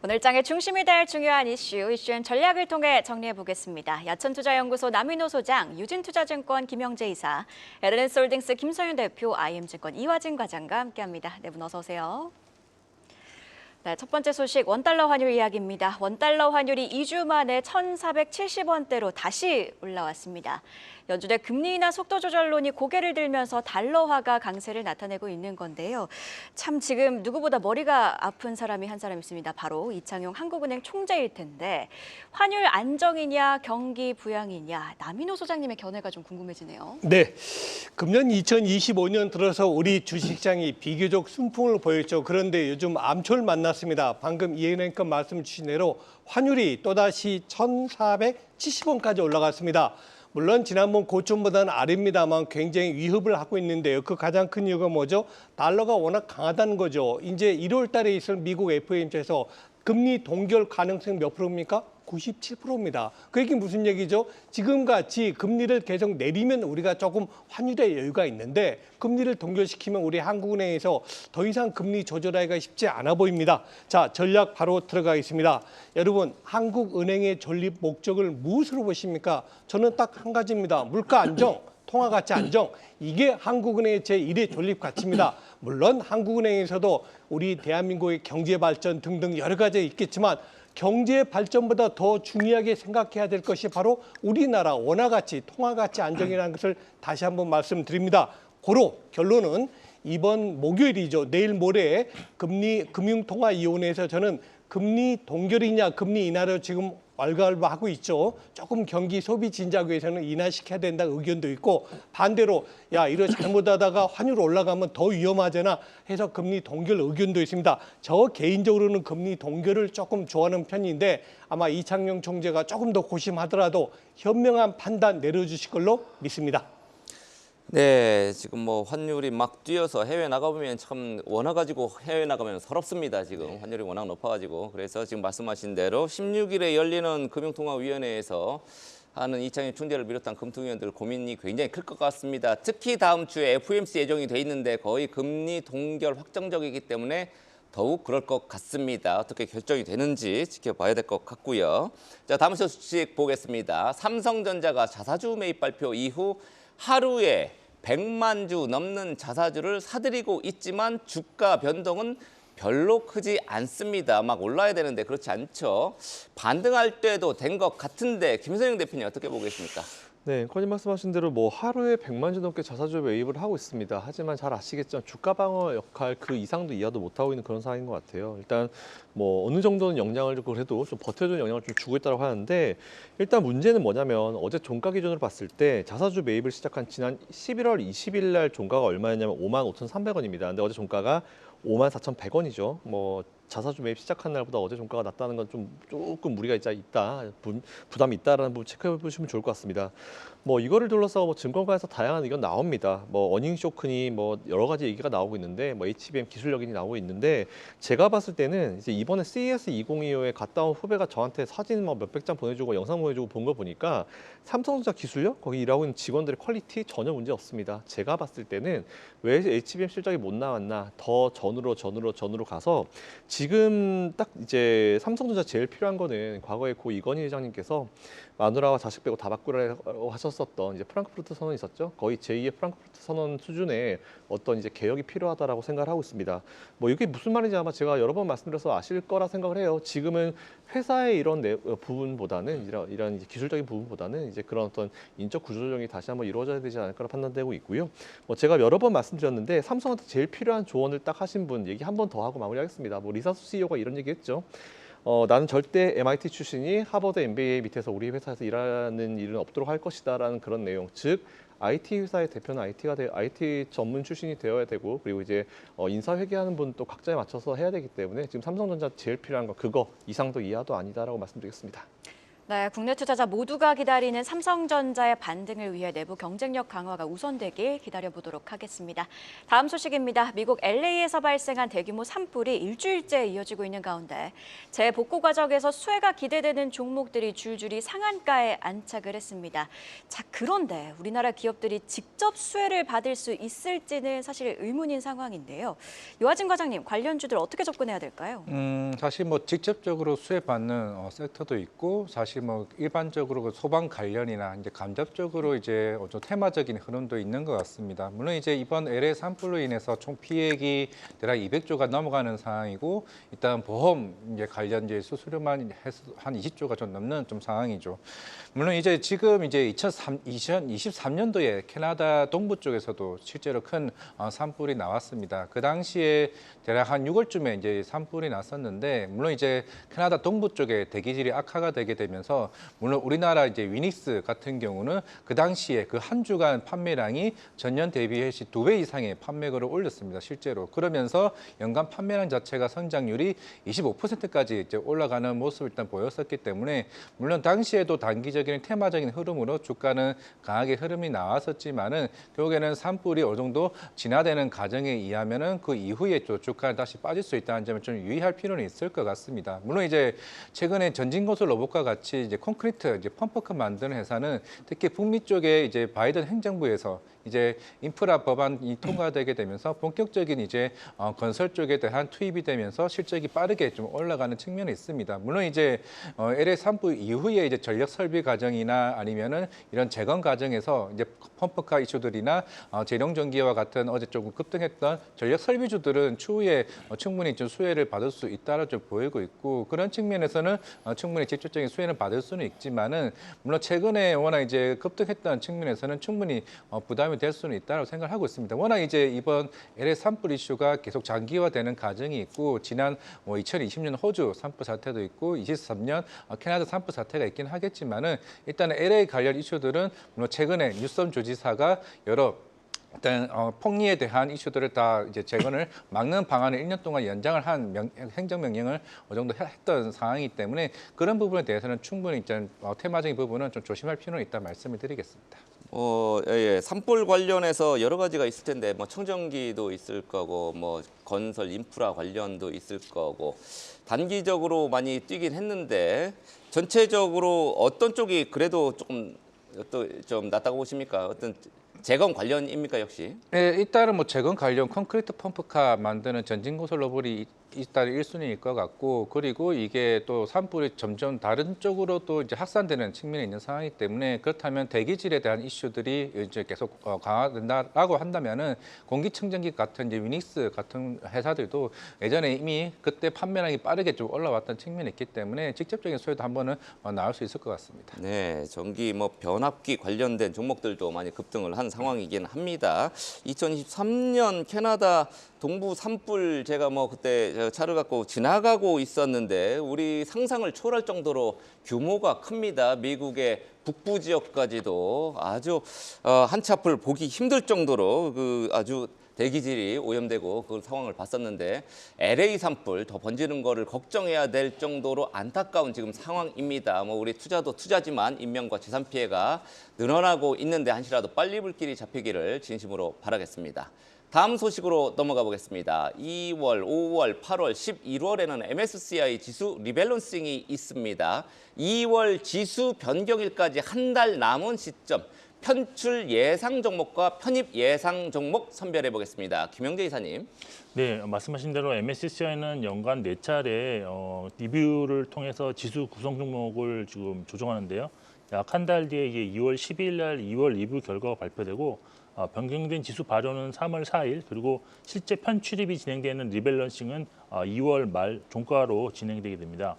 오늘 장의 중심이 될 중요한 이슈앤 전략을 통해 정리해보겠습니다. 야천투자연구소 남인호 소장, 유진투자증권 김영재 이사, 에르넨스홀딩스 김성윤 대표, IM증권 이화진 과장과 함께합니다. 네 분 어서 오세요. 네, 첫 번째 소식 원달러 환율 이야기입니다. 원달러 환율이 2주 만에 1,470원대로 다시 올라왔습니다. 연준의 금리 인하 속도 조절론이 고개를 들면서 달러화가 강세를 나타내고 있는 건데요. 참 지금 누구보다 머리가 아픈 사람이 한 사람 있습니다. 바로 이창용 한국은행 총재일 텐데 환율 안정이냐 경기 부양이냐 남인호 소장님의 견해가 좀 궁금해지네요. 네, 금년 2025년 들어서 우리 주식시장이 비교적 순풍을 보였죠. 그런데 요즘 암초를 만났습니다. 방금 이은행급 말씀 주신 대로 환율이 또다시 1,470원까지 올라갔습니다. 물론 지난번 고점보다는 아래입니다만 굉장히 위협을 하고 있는데요. 그 가장 큰 이유가 뭐죠? 달러가 워낙 강하다는 거죠. 이제 1월 달에 있을 미국 FOMC에서 금리 동결 가능성 몇 프로입니까? 97%입니다. 그게 무슨 얘기죠? 지금같이 금리를 계속 내리면 우리가 조금 환율의 여유가 있는데 금리를 동결시키면 우리 한국은행에서 더 이상 금리 조절하기가 쉽지 않아 보입니다. 자, 전략 바로 들어가겠습니다. 여러분, 한국은행의 존립 목적을 무엇으로 보십니까? 저는 딱 한 가지입니다. 물가 안정. 통화가치 안정, 이게 한국은행의 제1의 존립 가치입니다. 물론 한국은행에서도 우리 대한민국의 경제 발전 등등 여러 가지 있겠지만 경제 발전보다 더 중요하게 생각해야 될 것이 바로 우리나라 원화가치, 통화가치 안정이라는 것을 다시 한번 말씀드립니다. 고로 결론은 이번 목요일이죠. 내일 모레 금융통화위원회에서 저는 금리 동결이냐 금리 인하를 지금 왈가왈부하고 있죠. 조금 경기 소비 진작 위해서는 인하시켜야 된다 의견도 있고 반대로 야 이거 잘못하다가 환율 올라가면 더 위험하잖아 해서 금리 동결 의견도 있습니다. 저 개인적으로는 금리 동결을 조금 좋아하는 편인데 아마 이창용 총재가 조금 더 고심하더라도 현명한 판단 내려주실 걸로 믿습니다. 네, 지금 뭐 환율이 막 뛰어서 해외 나가보면 참 원화 가지고 해외 나가면 서럽습니다. 지금 환율이 워낙 높아가지고 그래서 지금 말씀하신 대로 16일에 열리는 금융통화위원회에서 하는 이창용 총재를 비롯한 금통위원들 고민이 굉장히 클 것 같습니다. 특히 다음 주에 FOMC 예정이 돼 있는데 거의 금리 동결 확정적이기 때문에 더욱 그럴 것 같습니다. 어떻게 결정이 되는지 지켜봐야 될 것 같고요. 자, 다음 소식 보겠습니다. 삼성전자가 자사주 매입 발표 이후 하루에 100만 주 넘는 자사주를 사들이고 있지만 주가 변동은 별로 크지 않습니다. 막 올라야 되는데 그렇지 않죠. 반등할 때도 된 것 같은데 김선영 대표님 어떻게 보고 계십니까? 네, 앵커님 말씀하신 대로 뭐 하루에 100만 주 넘게 자사주 매입을 하고 있습니다. 하지만 잘 아시겠지만 주가 방어 역할 그 이상도 이하도 못하고 있는 그런 상황인 것 같아요. 일단 뭐 어느 정도는 영향을 그래도 좀 버텨주는 영향을 좀 주고 있다고 하는데 일단 문제는 뭐냐면 어제 종가 기준으로 봤을 때 자사주 매입을 시작한 지난 11월 20일 날 종가가 얼마였냐면 55,300원입니다. 근데 어제 종가가 54,100원이죠. 뭐 자사주 매입 시작한 날보다 어제 종가가 낮다는 건 좀 조금 무리가 있다, 부담이 있다라는 부분 체크해 보시면 좋을 것 같습니다. 뭐 이거를 둘러싸고 뭐 증권가에서 다양한 의견 나옵니다. 뭐 어닝 쇼크니 뭐 여러 가지 얘기가 나오고 있는데 뭐 HBM 기술력이 나오고 있는데 제가 봤을 때는 이제 이번에 CES 2025에 갔다 온 후배가 저한테 사진 뭐 몇백 장 보내주고 영상 보내주고 본 거 보니까 삼성전자 기술력 거기 일하고 있는 직원들의 퀄리티 전혀 문제 없습니다. 제가 봤을 때는 왜 HBM 실적이 못 나왔나 더 전으로 가서 지금 딱 이제 삼성전자 제일 필요한 거는 과거에 고 이건희 회장님께서 마누라와 자식 빼고 다 바꾸라고 하셨었던 이제 프랑크푸르트 선언이 있었죠. 거의 제2의 프랑크푸르트 선언 수준의 어떤 이제 개혁이 필요하다라고 생각을 하고 있습니다. 뭐 이게 무슨 말인지 아마 제가 여러 번 말씀드려서 아실 거라 생각을 해요. 지금은 회사의 이런 부분보다는 이런 이제 기술적인 부분보다는 이제 그런 어떤 인적 구조조정이 다시 한번 이루어져야 되지 않을까라 판단되고 있고요. 뭐 제가 여러 번 말씀드렸는데 삼성한테 제일 필요한 조언을 딱 하신 분 얘기 한 번 더 하고 마무리하겠습니다. 뭐 리사수 CEO가 이런 얘기했죠. 나는 절대 MIT 출신이 하버드 MBA 밑에서 우리 회사에서 일하는 일은 없도록 할 것이다라는 그런 내용. 즉 IT 회사의 대표는 IT 전문 출신이 되어야 되고 그리고 이제 인사 회계하는 분 또 각자에 맞춰서 해야 되기 때문에 지금 삼성전자 제일 필요한 거 그거 이상도 이하도 아니다라고 말씀드리겠습니다. 네, 국내 투자자 모두가 기다리는 삼성전자의 반등을 위해 내부 경쟁력 강화가 우선되길 기다려보도록 하겠습니다. 다음 소식입니다. 미국 LA에서 발생한 대규모 산불이 일주일째 이어지고 있는 가운데 재복구 과정에서 수혜가 기대되는 종목들이 줄줄이 상한가에 안착을 했습니다. 자, 그런데 우리나라 기업들이 직접 수혜를 받을 수 있을지는 사실 의문인 상황인데요. 요하진 과장님, 관련주들 어떻게 접근해야 될까요? 사실 뭐 직접적으로 수혜받는 섹터도 있고 사실 뭐 일반적으로 그 소방 관련이나 이제 간접적으로 이제 좀 테마적인 흐름도 있는 것 같습니다. 물론 이제 이번 LA 산불로 인해서 총 피해액이 대략 200조가 넘어가는 상황이고 일단 보험 이제 관련 이제 수수료만 해서 한 20조가 좀 넘는 좀 상황이죠. 물론 이제 지금 이제 2023년도에 캐나다 동부 쪽에서도 실제로 큰 산불이 나왔습니다. 그 당시에 대략 한 6월쯤에 이제 산불이 났었는데 물론 이제 캐나다 동부 쪽에 대기질이 악화가 되게 되면서 물론 우리나라 이제 위닉스 같은 경우는 그 당시에 그 한 주간 판매량이 전년 대비해서 2배 이상의 판매額을 올렸습니다. 실제로 그러면서 연간 판매량 자체가 성장률이 25%까지 이제 올라가는 모습을 일단 보였었기 때문에 물론 당시에도 단기적인 테마적인 흐름으로 주가는 강하게 흐름이 나왔었지만은 결국에는 산불이 어느 정도 진화되는 과정에 의하면은 그 이후에 또 주가는 다시 빠질 수 있다는 점을 좀 유의할 필요는 있을 것 같습니다. 물론 이제 최근에 전진고속 로봇과 같이 이제 콘크리트 이제 펌프카 만드는 회사는 특히 북미 쪽에 이제 바이든 행정부에서 이제 인프라 법안이 통과되게 되면서 본격적인 이제 건설 쪽에 대한 투입이 되면서 실적이 빠르게 좀 올라가는 측면이 있습니다. 물론 이제 LA 산불 이후에 이제 전력 설비 과정이나 아니면은 이런 재건 과정에서 이제 펌프카 이슈들이나 재룡전기와 같은 어제 조금 급등했던 전력 설비주들은 추후에 충분히 좀 수혜를 받을 수 있다고 좀 보이고 있고 그런 측면에서는 충분히 직접적인 수혜는 받을 수는 있지만은 물론 최근에 워낙 이제 급등했던 측면에서는 충분히 부담이 될 수는 있다고 생각하고 있습니다. 워낙 이제 이번 LA 산불 이슈가 계속 장기화되는 과정이 있고 지난 2020년 호주 산불 사태도 있고 23년 캐나다 산불 사태가 있긴 하겠지만은 일단 LA 관련 이슈들은 물론 최근에 뉴섬 주지사가 여러 일단 폭리에 대한 이슈들을 다 이제 재건을 막는 방안을 1년 동안 연장을 한 행정명령을 어느 정도 했던 상황이기 때문에 그런 부분에 대해서는 충분히 이제 테마적인 부분은 좀 조심할 필요는 있다 말씀을 드리겠습니다. 예, 산불 관련해서 여러 가지가 있을 텐데 뭐 청정기도 있을 거고 뭐 건설 인프라 관련도 있을 거고 단기적으로 많이 뛰긴 했는데 전체적으로 어떤 쪽이 그래도 조금 또 좀 낫다고 보십니까? 어떤 재건 관련입니까 역시? 네, 일단은 뭐 재건 관련 콘크리트 펌프카 만드는 전진고속 로봇이 일단 1순위일 것 같고 그리고 이게 또 산불이 점점 다른 쪽으로 또 이제 확산되는 측면이 있는 상황이기 때문에 그렇다면 대기질에 대한 이슈들이 이제 계속 강화된다라고 한다면은 공기청정기 같은 이제 위닉스 같은 회사들도 예전에 이미 그때 판매량이 빠르게 좀 올라왔던 측면이 있기 때문에 직접적인 수혜도 한 번은 나올 수 있을 것 같습니다. 네, 전기 뭐 변압기 관련된 종목들도 많이 급등을 한 상황이긴 합니다. 2023년 캐나다 동부 산불 제가 뭐 그때 차를 갖고 지나가고 있었는데 우리 상상을 초월할 정도로 규모가 큽니다. 미국의 북부 지역까지도 아주 한치 앞을 보기 힘들 정도로 그 아주 대기질이 오염되고 그 상황을 봤었는데 LA 산불 더 번지는 거를 걱정해야 될 정도로 안타까운 지금 상황입니다. 뭐 우리 투자도 투자지만 인명과 재산 피해가 늘어나고 있는데 한시라도 빨리 불길이 잡히기를 진심으로 바라겠습니다. 다음 소식으로 넘어가 보겠습니다. 2월, 5월, 8월, 11월에는 MSCI 지수 리밸런싱이 있습니다. 2월 지수 변경일까지 한 달 남은 시점. 편출 예상 종목과 편입 예상 종목 선별해 보겠습니다. 김영재 이사님. 네, 말씀하신 대로 MSCI는 연간 4차례 리뷰를 통해서 지수 구성 종목을 지금 조정하는데요. 약 한 달 뒤에 이게 2월 10일 날 2월 리뷰 결과가 발표되고 변경된 지수 발효는 3월 4일 그리고 실제 편출입이 진행되는 리밸런싱은 2월 말 종가로 진행되게 됩니다.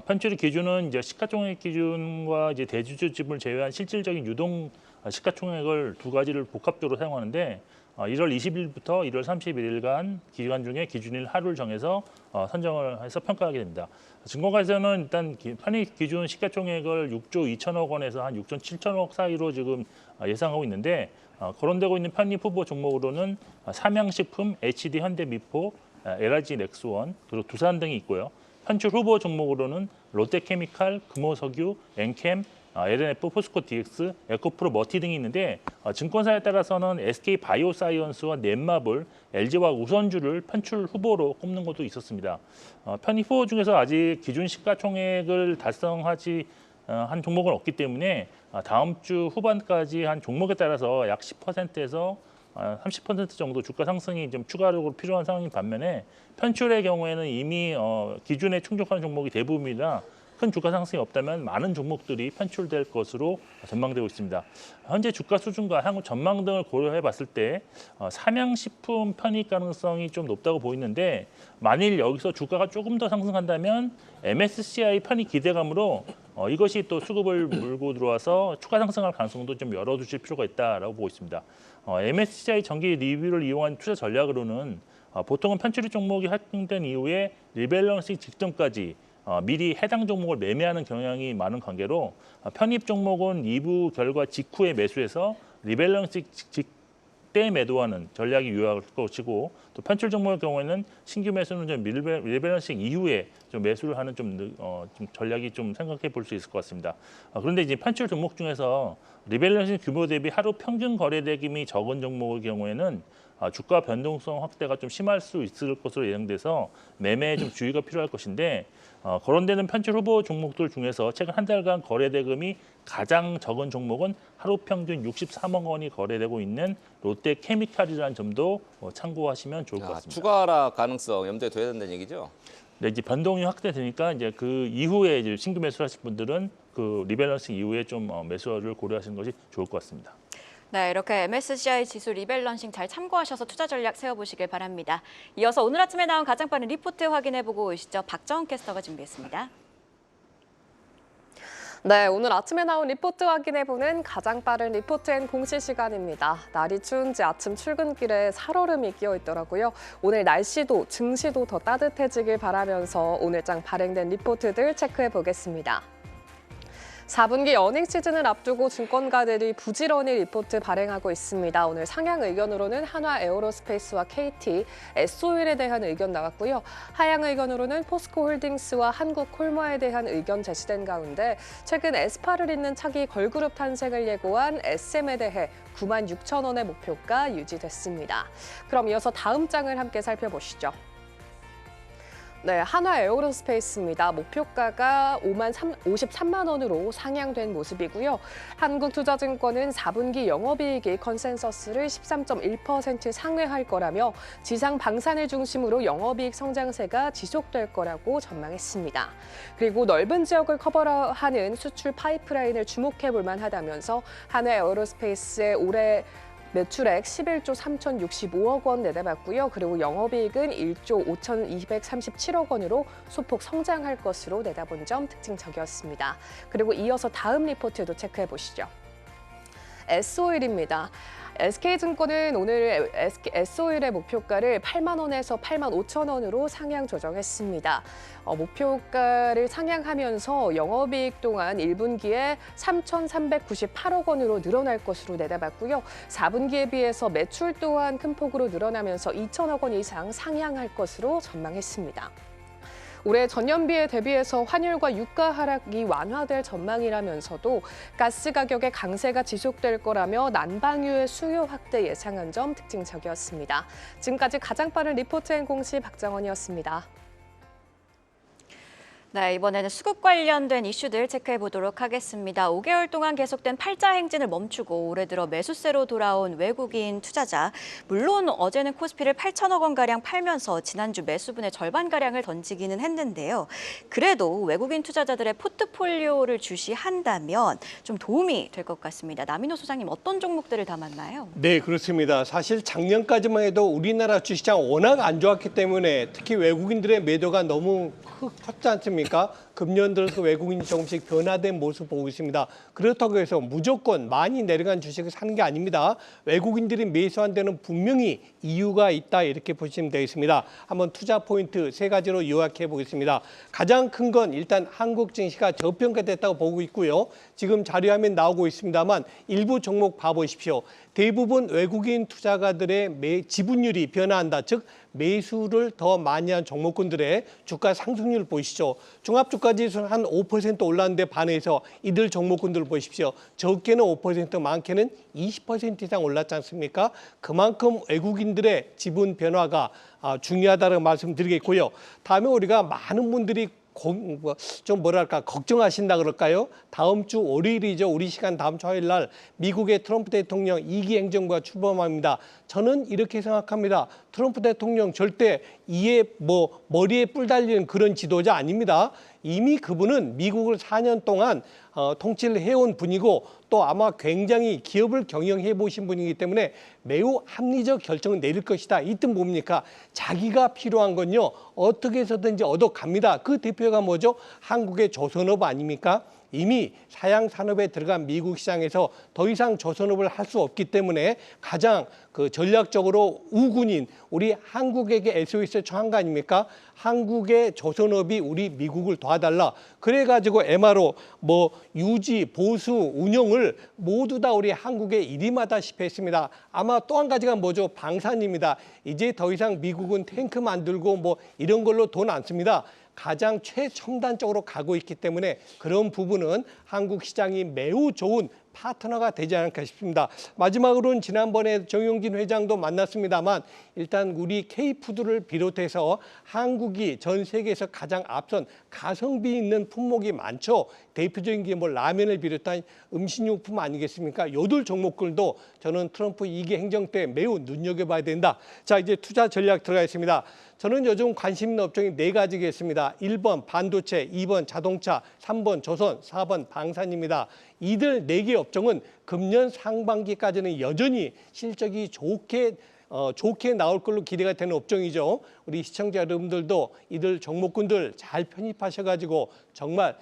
편출입 기준은 이제 시가총액 기준과 이제 대주주집을 제외한 실질적인 유동 시가총액을 두 가지를 복합적으로 사용하는데 1월 20일부터 1월 31일간 기간 중에 기준일 하루를 정해서 선정을 해서 평가하게 됩니다. 증권가에서는 일단 편입 기준 시가총액을 6조 2천억 원에서 한 6조 7천억 사이로 지금 예상하고 있는데 거론되고 있는 편입 후보 종목으로는 삼양식품, HD 현대미포, LG 넥스원 그리고 두산 등이 있고요. 편출 후보 종목으로는 롯데케미칼, 금호석유, 엔캠, LNF, 포스코 DX, 에코프로 머티 등이 있는데 증권사에 따라서는 SK 바이오사이언스와 넷마블, LG화학 우선주를 편출 후보로 꼽는 것도 있었습니다. 편입 후보 중에서 아직 기준 시가총액을 달성하지 한 종목은 없기 때문에 다음 주 후반까지 한 종목에 따라서 약 10%에서 30% 정도 주가 상승이 좀 추가적으로 필요한 상황인 반면에 편출의 경우에는 이미 기준에 충족하는 종목이 대부분이라 큰 주가 상승이 없다면 많은 종목들이 편출될 것으로 전망되고 있습니다. 현재 주가 수준과 향후 전망 등을 고려해 봤을 때 삼양식품 편입 가능성이 좀 높다고 보이는데 만일 여기서 주가가 조금 더 상승한다면 MSCI 편입 기대감으로 이것이 또 수급을 몰고 들어와서 추가 상승할 가능성도 좀 열어두실 필요가 있다라고 보고 있습니다. MSCI 정기 리뷰를 이용한 투자 전략으로는 보통은 편출입 종목이 확정된 이후에 리밸런싱 직전까지 미리 해당 종목을 매매하는 경향이 많은 관계로 편입 종목은 2부 결과 직후에 매수해서 리밸런싱 직때 매도하는 전략이 유효할 것이고 또 편출 종목의 경우에는 신규 매수는 좀 리밸런싱 이후에 좀 매수를 하는 좀 전략이 좀 생각해 볼 수 있을 것 같습니다. 그런데 이제 편출 종목 중에서 리밸런싱 규모 대비 하루 평균 거래 대금이 적은 종목의 경우에는 주가 변동성 확대가 좀 심할 수 있을 것으로 예상돼서 매매에 좀 주의가 필요할 것인데 거론되는 편출 후보 종목들 중에서 최근 한 달간 거래 대금이 가장 적은 종목은 하루 평균 63억 원이 거래되고 있는 롯데케미칼이라는 점도 참고하시면 좋을 것 같습니다. 추가 하락 가능성 염두에 둬야 된다는 얘기죠? 네, 이제 변동이 확대되니까 이제 그 이후에 이제 신규 매수를 하실 분들은 그 리밸런싱 이후에 좀 매수를 고려하시는 것이 좋을 것 같습니다. 네, 이렇게 MSCI 지수 리밸런싱 잘 참고하셔서 투자 전략 세워보시길 바랍니다. 이어서 오늘 아침에 나온 가장 빠른 리포트 확인해보고 오시죠. 박정은 캐스터가 준비했습니다. 네, 오늘 아침에 나온 리포트 확인해보는 가장 빠른 리포트앤 공시 시간입니다. 날이 추운지 아침 출근길에 살얼음이 끼어 있더라고요. 오늘 날씨도 증시도 더 따뜻해지길 바라면서 오늘장 발행된 리포트들 체크해 보겠습니다. 4분기 어닝 시즌을 앞두고 증권가들이 부지런히 리포트 발행하고 있습니다. 오늘 상향 의견으로는 한화 에어로스페이스와 KT, S-오일에 대한 의견 나왔고요. 하향 의견으로는 포스코홀딩스와 한국콜마에 대한 의견 제시된 가운데 최근 에스파를 잇는 차기 걸그룹 탄생을 예고한 SM에 대해 96,000원의 목표가 유지됐습니다. 그럼 이어서 다음 장을 함께 살펴보시죠. 네, 한화 에어로스페이스입니다. 목표가가 53만 원으로 상향된 모습이고요. 한국투자증권은 4분기 영업이익이 컨센서스를 13.1% 상회할 거라며 지상 방산을 중심으로 영업이익 성장세가 지속될 거라고 전망했습니다. 그리고 넓은 지역을 커버하는 수출 파이프라인을 주목해 볼 만하다면서 한화 에어로스페이스의 올해 매출액 11조 3,065억 원 내다봤고요. 그리고 영업이익은 1조 5,237억 원으로 소폭 성장할 것으로 내다본 점 특징적이었습니다. 그리고 이어서 다음 리포트도 체크해 보시죠. S-오일입니다. SK증권은 오늘 S-오일의 목표가를 8만 원에서 8만 5천 원으로 상향 조정했습니다. 목표가를 상향하면서 영업이익 동안 1분기에 3,398억 원으로 늘어날 것으로 내다봤고요. 4분기에 비해서 매출 또한 큰 폭으로 늘어나면서 2천억 원 이상 상향할 것으로 전망했습니다. 올해 전년비에 대비해서 환율과 유가 하락이 완화될 전망이라면서도 가스 가격의 강세가 지속될 거라며 난방유의 수요 확대 예상한 점 특징적이었습니다. 지금까지 가장 빠른 리포트앤 공시 박정원이었습니다. 네, 이번에는 수급 관련된 이슈들 체크해 보도록 하겠습니다. 5개월 동안 계속된 팔자 행진을 멈추고 올해 들어 매수세로 돌아온 외국인 투자자. 물론 어제는 코스피를 8천억 원가량 팔면서 지난주 매수분의 절반가량을 던지기는 했는데요. 그래도 외국인 투자자들의 포트폴리오를 주시한다면 좀 도움이 될 것 같습니다. 남인호 소장님, 어떤 종목들을 담았나요? 네, 그렇습니다. 사실 작년까지만 해도 우리나라 주식시장 워낙 안 좋았기 때문에 특히 외국인들의 매도가 너무 컸지 않습니까? 금년 들어서 외국인이 조금씩 변화된 모습 보고 있습니다. 그렇다고 해서 무조건 많이 내려간 주식을 사는 게 아닙니다. 외국인들이 매수한 데는 분명히 이유가 있다 이렇게 보시면 되겠습니다. 한번 투자 포인트 3가지로 요약해 보겠습니다. 가장 큰 건 일단 한국 증시가 저평가됐다고 보고 있고요. 지금 자료화면 나오고 있습니다만 일부 종목 봐보십시오. 대부분 외국인 투자가들의 지분율이 변화한다. 즉 매수를 더 많이 한 종목군들의 주가 상승률 보이시죠. 종합주가지수는 한 5% 올랐는데 반해서 이들 종목군들을 보십시오. 적게는 5%, 많게는 20% 이상 올랐지 않습니까? 그만큼 외국인들의 지분 변화가 중요하다는 말씀드리겠고요. 다음에 우리가 많은 분들이 좀 뭐랄까 걱정하신다 그럴까요? 다음 주 월요일이죠. 우리 시간 다음 주 화요일 날 미국의 트럼프 대통령 2기 행정부가 출범합니다. 저는 이렇게 생각합니다. 트럼프 대통령 절대 머리에 뿔 달리는 그런 지도자 아닙니다. 이미 그분은 미국을 4년 동안 통치를 해온 분이고 또 아마 굉장히 기업을 경영해 보신 분이기 때문에 매우 합리적 결정을 내릴 것이다. 이 뜻 뭡니까? 자기가 필요한 건요. 어떻게 해서든지 얻어갑니다. 그 대표가 뭐죠? 한국의 조선업 아닙니까? 이미 사양 산업에 들어간 미국 시장에서 더 이상 조선업을 할 수 없기 때문에 가장 전략적으로 우군인 우리 한국에게 SOS를 청한 거 아닙니까? 한국의 조선업이 우리 미국을 도와달라. 그래가지고 MRO 유지, 보수, 운영을 모두 다 우리 한국에 일임하다시피 했습니다. 아마 또 한 가지가 뭐죠? 방산입니다. 이제 더 이상 미국은 탱크 만들고 이런 걸로 돈 안 씁니다. 가장 최첨단적으로 가고 있기 때문에 그런 부분은 한국 시장이 매우 좋은 파트너가 되지 않을까 싶습니다. 마지막으로는 지난번에 정용진 회장도 만났습니다만 일단 우리 K푸드를 비롯해서 한국이 전 세계에서 가장 앞선 가성비 있는 품목이 많죠. 대표적인 게 라면을 비롯한 음식료품 아니겠습니까? 요들 종목들도 저는 트럼프 2기 행정 때 매우 눈여겨봐야 된다. 자, 이제 투자 전략 들어가겠습니다. 저는 요즘 관심 있는 업종이 4가지겠습니다. 1번 반도체, 2번 자동차, 3번 조선, 4번 방산입니다. 이들 4개 업종은 금년 상반기까지는 여전히 실적이 좋게 나올 걸로 기대가 되는 업종이죠. 우리 시청자 여러분들도 이들 종목군들 잘 편입하셔가지고 정말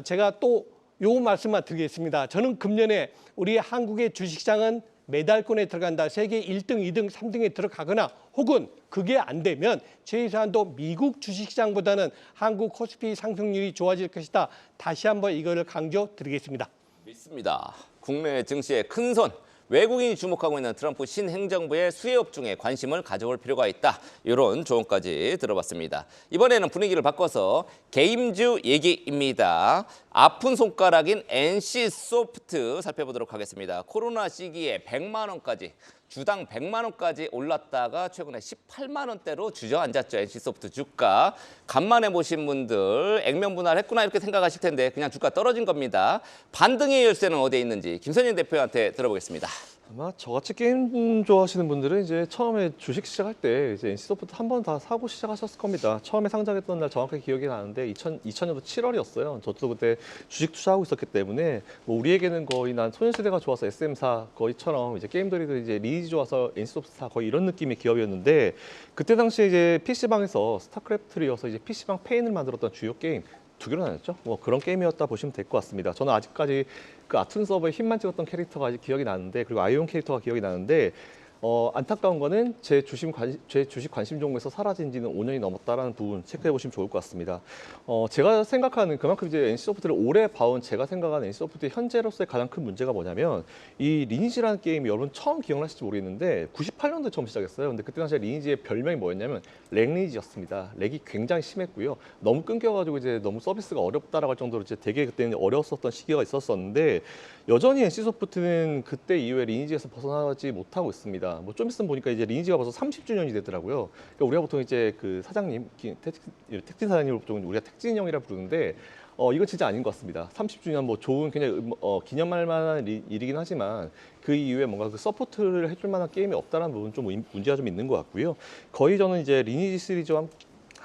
제가 또 요 말씀만 드리겠습니다. 저는 금년에 우리 한국의 주식시장은 메달권에 들어간다. 세계 1등, 2등, 3등에 들어가거나 혹은 그게 안 되면 최소한도 미국 주식시장보다는 한국 코스피 상승률이 좋아질 것이다. 다시 한번 이거를 강조드리겠습니다. 믿습니다. 국내 증시의 큰손, 외국인이 주목하고 있는 트럼프 신행정부의 수혜업 중에 관심을 가져올 필요가 있다. 이런 조언까지 들어봤습니다. 이번에는 분위기를 바꿔서 게임주 얘기입니다. 아픈 손가락인 NC소프트 살펴보도록 하겠습니다. 코로나 시기에 100만 원까지 주당 100만 원까지 올랐다가 최근에 18만 원대로 주저앉았죠. NC소프트 주가. 간만에 보신 분들 액면 분할했구나 이렇게 생각하실 텐데 그냥 주가 떨어진 겁니다. 반등의 열쇠는 어디에 있는지 김선영 대표한테 들어보겠습니다. 아마 저같이 게임 좋아하시는 분들은 이제 처음에 주식 시작할 때 이제 NC소프트 한 번 다 사고 시작하셨을 겁니다. 처음에 상장했던 날 정확하게 기억이 나는데 2000년도 7월이었어요. 저도 그때 주식 투자하고 있었기 때문에 우리에게는 거의 난 소녀시대가 좋아서 SM사 거의처럼 이제 게임들이 이제 리니지 좋아서 NC소프트사 거의 이런 느낌의 기업이었는데 그때 당시에 이제 PC방에서 스타크래프트를 이어서 이제 PC방 페인을 만들었던 주요 게임 2개로 나눴죠. 그런 게임이었다 보시면 될 것 같습니다. 저는 아직까지 그 아툰 서버에 힘만 찍었던 캐릭터가 아직 기억이 나는데 그리고 아이온 캐릭터가 기억이 나는데 안타까운 거는 제 주식 관심 종목에서 사라진 지는 5년이 넘었다라는 부분 체크해 보시면 좋을 것 같습니다. 제가 생각하는 그만큼 이제 NC소프트를 오래 봐온 제가 생각하는 NC소프트의 현재로서의 가장 큰 문제가 뭐냐면 이 리니지라는 게임이 여러분 처음 기억나실지 모르겠는데 98년도에 처음 시작했어요. 근데 그때 당시에 리니지의 별명이 뭐였냐면 렉리니지였습니다. 렉이 굉장히 심했고요. 너무 끊겨가지고 이제 너무 서비스가 어렵다라고 할 정도로 이제 되게 그때는 어려웠었던 시기가 있었었는데 여전히 NC소프트는 그때 이후에 리니지에서 벗어나지 못하고 있습니다. 좀 있으면 보니까 이제 리니지가 벌써 30주년이 되더라고요. 그러니까 우리가 보통 이제 그 사장님, 택진 사장님을 보통 우리가 택진 형이라 부르는데 이건 진짜 아닌 것 같습니다. 30주년 좋은 그냥 기념할 만한 일이긴 하지만 그 이후에 뭔가 그 서포트를 해줄 만한 게임이 없다는 부분 좀 문제가 좀 있는 것 같고요. 거의 저는 이제 리니지 시리즈와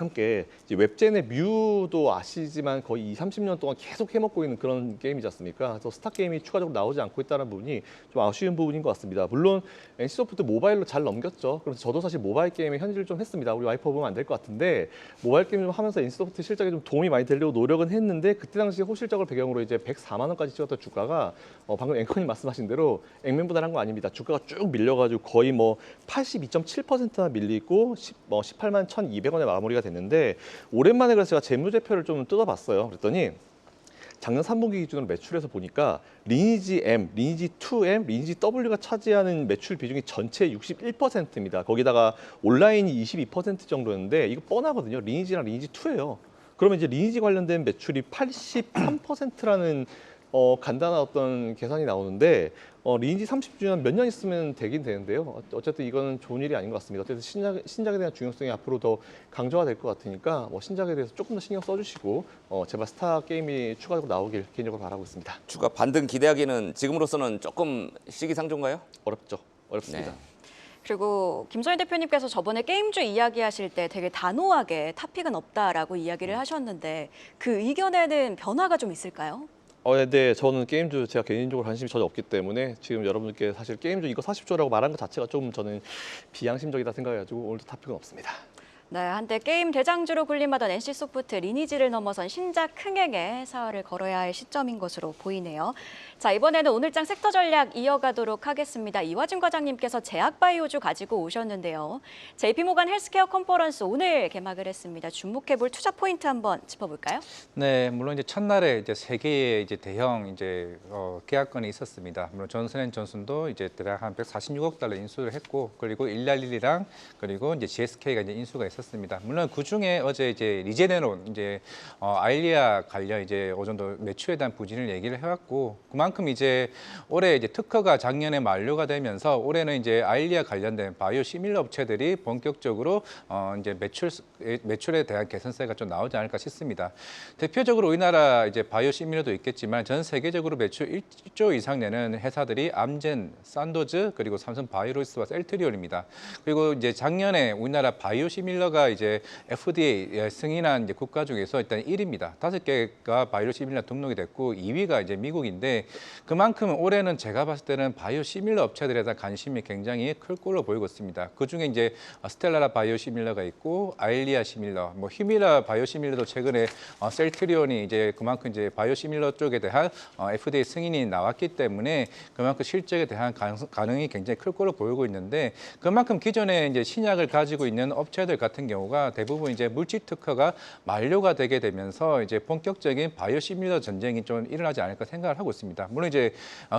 함께 이제 웹젠의 뮤도 아시지만 거의 20, 30년 동안 계속 해먹고 있는 그런 게임이지 않습니까? 그래서 스타 게임이 추가적으로 나오지 않고 있다는 부분이 좀 아쉬운 부분인 것 같습니다. 물론 NC소프트 모바일로 잘 넘겼죠. 그래서 저도 사실 모바일 게임에 현질을 좀 했습니다. 우리 와이프 보면 안 될 것 같은데 모바일 게임 좀 하면서 NC소프트 실적에 좀 도움이 많이 되려고 노력은 했는데 그때 당시 호실적을 배경으로 이제 104만 원까지 찍었던 주가가 방금 앵커님 말씀하신 대로 액면보다는 거 아닙니다. 주가가 쭉 밀려가지고 거의 뭐 82.7%나 밀리고 18만 1,200원에 마무리가 됐는데 오랜만에 그래서 제가 재무제표를 좀 뜯어봤어요. 그랬더니 작년 3분기 기준으로 매출에서 보니까 리니지 M, 리니지 2M, 리니지 W가 차지하는 매출 비중이 전체 61%입니다. 거기다가 온라인이 22% 정도였는데 이거 뻔하거든요. 리니지랑 리니지 2예요. 그러면 이제 리니지 관련된 매출이 83%라는 간단한 어떤 계산이 나오는데 리니지 30주년 몇 년 있으면 되긴 되는데요. 어쨌든 이거는 좋은 일이 아닌 것 같습니다. 어쨌든 신작에 대한 중요성이 앞으로 더 강조가 될 것 같으니까 신작에 대해서 조금 더 신경 써주시고 제발 스타 게임이 추가적으로 나오길 개인적으로 바라고 있습니다. 주가 반등 기대하기는 지금으로서는 조금 시기상조인가요? 어렵습니다. 네. 그리고 김소연 대표님께서 저번에 게임주 이야기하실 때 되게 단호하게 탑픽은 없다라고 이야기를 하셨는데 그 의견에는 변화가 좀 있을까요? 네, 저는 게임주 제가 개인적으로 관심이 전혀 없기 때문에 지금 여러분께 사실 게임주 이거 40조라고 말한 것 자체가 좀 저는 비양심적이다 생각해가지고 오늘도 탑픽은 없습니다. 네, 한때 게임 대장주로 군림하던 NC소프트 리니지를 넘어선 신작 흥행에 사활을 걸어야 할 시점인 것으로 보이네요. 자, 이번에는 오늘장 섹터 전략 이어가도록 하겠습니다. 이화진 과장님께서 제약바이오주 가지고 오셨는데요. JP모간 헬스케어 컨퍼런스 오늘 개막을 했습니다. 주목해볼 투자 포인트 한번 짚어볼까요? 네, 물론 이제 첫날에 이제 세 개의 이제 대형 계약건이 있었습니다. 물론 존슨앤존슨도 이제 대략 한 146억 달러 인수를 했고, 그리고 일랄리랑 그리고 이제 GSK가 이제 인수가 있었습니다. 물론 그 중에 어제 이제 리제네론 이제 아일리아 관련 이제 어느 정도 매출에 대한 부진을 얘기를 해왔고, 그만큼 이제 올해 이제 특허가 작년에 만료가 되면서 올해는 이제 아일리아 관련된 바이오 시밀러 업체들이 본격적으로 이제 매출에 대한 개선세가 좀 나오지 않을까 싶습니다. 대표적으로 우리나라 이제 바이오 시밀러도 있겠지만 전 세계적으로 매출 1조 이상 내는 회사들이 암젠, 산도즈 그리고 삼성 바이오로스와 셀트리온입니다. 그리고 이제 작년에 우리나라 바이오 시밀러가 이제 FDA 승인한 이제 국가 중에서 일단 1위입니다. 5개가 바이오 시밀러 등록이 됐고 2위가 이제 미국인데 그만큼 올해는 제가 봤을 때는 바이오 시밀러 업체들에 대한 관심이 굉장히 클 걸로 보이고 있습니다. 그 중에 이제 스텔라라 바이오 시밀러가 있고 아일리아 시밀러, 뭐 히미라 바이오 시밀러도 최근에 셀트리온이 이제 그만큼 이제 바이오 시밀러 쪽에 대한 FDA 승인이 나왔기 때문에 그만큼 실적에 대한 가능이 굉장히 클 걸로 보이고 있는데 그만큼 기존에 이제 신약을 가지고 있는 업체들 같은 경우가 대부분 이제 물질 특허가 만료가 되게 되면서 이제 본격적인 바이오 시밀러 전쟁이 좀 일어나지 않을까 생각을 하고 있습니다. 물론 이제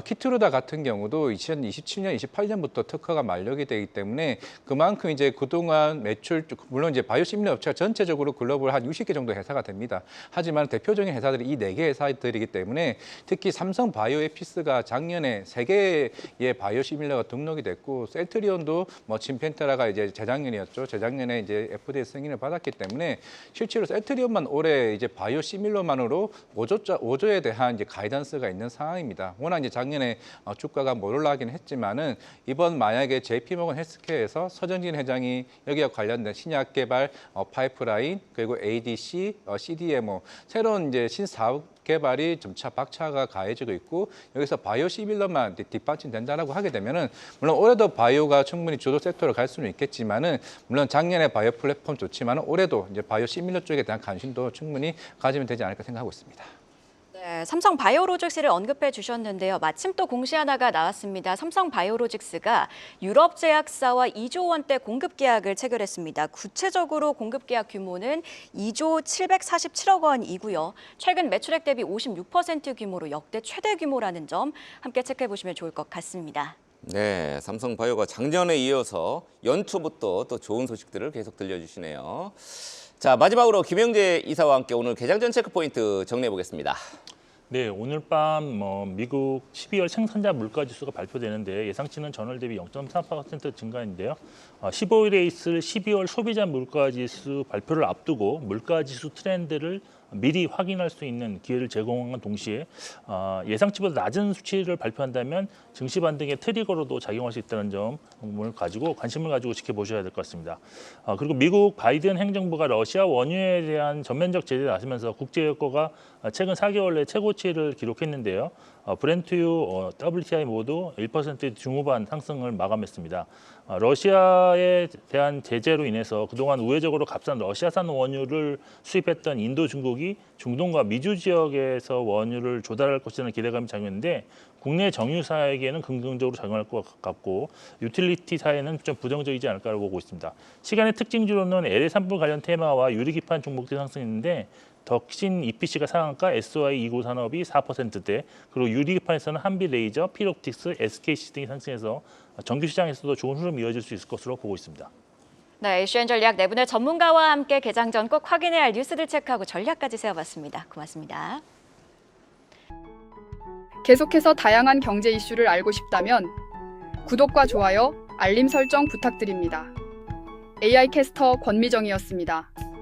키트루다 같은 경우도 2027년, 28년부터 특허가 만료가 되기 때문에 그만큼 이제 그동안 매출 물론 이제 바이오 시밀러 업체가 전체적으로 글로벌 한 60개 정도 회사가 됩니다. 하지만 대표적인 회사들이 이 4개 회사들이기 때문에 특히 삼성 바이오에피스가 작년에 3개의 바이오 시밀러가 등록이 됐고 셀트리온도 뭐 침펜테라가 이제 재작년이었죠. 재작년에 이제 FDA 승인을 받았기 때문에 실제로 셀트리온만 올해 이제 바이오 시밀러만으로 5조에 대한 이제 가이던스가 있는 상황입니다. 워낙 이제 작년에 주가가 못 올라가긴 했지만은 이번 만약에 JP모건 헬스케어에서 서정진 회장이 여기와 관련된 신약 개발 파이프라인 그리고 ADC, CDMO 새로운 이제 신사업 개발이 점차 박차가 가해지고 있고 여기서 바이오 시밀러만 뒷받침된다라고 하게 되면은 물론 올해도 바이오가 충분히 주도 섹터로 갈 수는 있겠지만은 물론 작년에 바이오 플랫폼 좋지만은 올해도 이제 바이오 시밀러 쪽에 대한 관심도 충분히 가지면 되지 않을까 생각하고 있습니다. 네, 삼성 바이오로직스를 언급해 주셨는데요. 마침 또 공시 하나가 나왔습니다. 삼성 바이오로직스가 유럽 제약사와 2조 원대 공급 계약을 체결했습니다. 구체적으로 공급 계약 규모는 2조 747억 원이고요. 최근 매출액 대비 56% 규모로 역대 최대 규모라는 점 함께 체크해 보시면 좋을 것 같습니다. 네, 삼성바이오가 작년에 이어서 연초부터 또 좋은 소식들을 계속 들려주시네요. 자, 마지막으로 김영재 이사와 함께 오늘 개장전 체크 포인트 정리해 보겠습니다. 네, 오늘 밤 미국 12월 생산자 물가 지수가 발표되는데 예상치는 전월 대비 0.3% 증가인데요. 15일에 있을 12월 소비자 물가 지수 발표를 앞두고 물가 지수 트렌드를 미리 확인할 수 있는 기회를 제공한 동시에 예상치보다 낮은 수치를 발표한다면 증시 반등의 트리거로도 작용할 수 있다는 점을 가지고 관심을 가지고 지켜보셔야 될 것 같습니다. 그리고 미국 바이든 행정부가 러시아 원유에 대한 전면적 제재를 나서면서 국제유가가 최근 4개월 내 최고치를 기록했는데요. 브렌트유, WTI 모두 1% 중후반 상승을 마감했습니다. 러시아에 대한 제재로 인해서 그동안 우회적으로 값싼 러시아산 원유를 수입했던 인도, 중국이 중동과 미주 지역에서 원유를 조달할 것이라는 기대감이 작용했는데 국내 정유사에게는 긍정적으로 작용할 것 같고 유틸리티사에는 좀 부정적이지 않을까라고 보고 있습니다. 시간의 특징주로는 LA 산불 관련 테마와 유리기판 종목들이 상승했는데 덕신 EPC가 상한가, SOI 29 산업이 4%대, 그리고 유리기판에서는 한빛레이저, 필옵틱스, SKC 등이 상승해서 정규 시장에서도 좋은 흐름이 이어질 수 있을 것으로 보고 있습니다. 네, 이슈엔 전략 네 분의 전문가와 함께 개장 전 꼭 확인해야 할 뉴스들 체크하고 전략까지 세워봤습니다. 고맙습니다. 계속해서 다양한 경제 이슈를 알고 싶다면 구독과 좋아요, 알림 설정 부탁드립니다. AI 캐스터 권미정이었습니다.